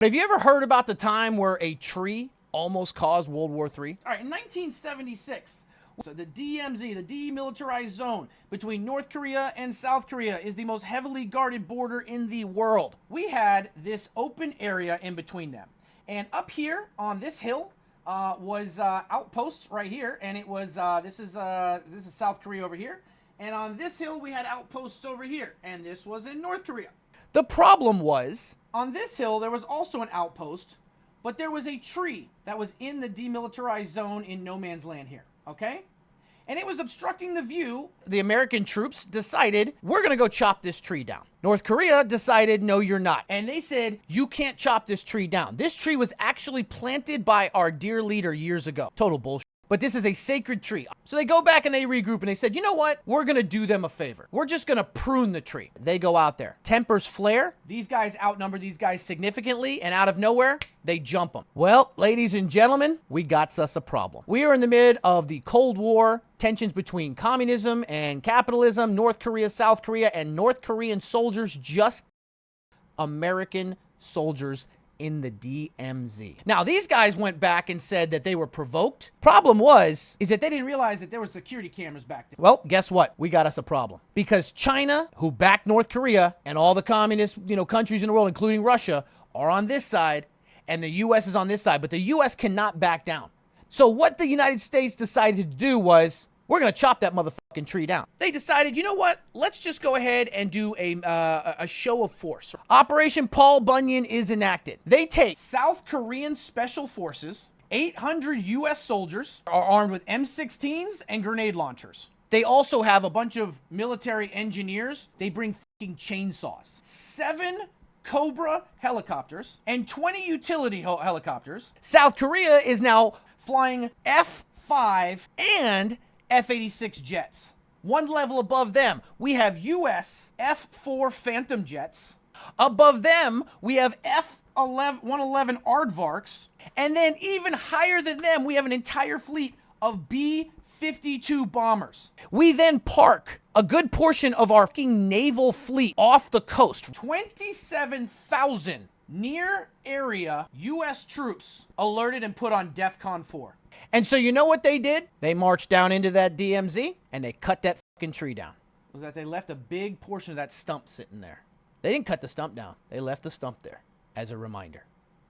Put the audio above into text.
Have you ever heard about the time where a tree almost caused World War III? All right, in 1976, so the DMZ, the demilitarized zone between North Korea and South Korea, is the most heavily guarded border in the world. We had this open area in between them. And up here on this hill was outposts right here. And it was, this is South Korea over here. And on this hill, we had outposts over here. And this was in North Korea. The problem was, on this hill, there was also an outpost, but there was a tree that was in the demilitarized zone in no man's land here, okay? And it was obstructing the view. the American troops decided, we're going to go chop this tree down. North Korea decided, no, you're not. And they said, you can't chop this tree down. This tree was actually planted by our dear leader years ago. Total bullshit. But this is a sacred tree. So they go back and they regroup and they said, you know what? We're going to do them a favor. We're just going to prune the tree. They go out there. Tempers flare. These guys outnumber these guys significantly, and out of nowhere, they jump them. Well, ladies and gentlemen, we got us a problem. We are in the mid of the Cold War, tensions between communism and capitalism, North Korea, South Korea, and North Korean soldiers just American soldiers in the DMZ. Now, these guys went back and said that they were provoked. Problem was, is that They didn't realize that there were security cameras back there. well, guess what? We got us a problem. Because China, who backed North Korea, and all the communist, countries in the world, including Russia, are on this side, and the U.S. is on this side. But the U.S. cannot back down. So what the United States decided to do was, we're going to chop that motherfucking tree down. They decided, you know what? Let's just go ahead and do a show of force. Operation Paul Bunyan is enacted. They take South Korean special forces, 800 U.S. soldiers are armed with M16s and grenade launchers. They also have A bunch of military engineers. They bring fucking chainsaws. 7 Cobra helicopters and 20 utility helicopters. South Korea is now Flying F-5 and F-86 jets. One level above them, we have U.S. F-4 Phantom jets. above them, we have F-111 Aardvarks. and then even higher than them, we have an entire fleet. Of B-52 bombers. We then park a good portion of our fucking naval fleet off the coast. 27,000 near area U.S. troops alerted and put on DEFCON 4. And so you know what they did? They marched down into that DMZ and they cut that fucking tree down. Was that they left a big portion of that stump Stump sitting there. They didn't cut the stump down. They left the stump there as a reminder.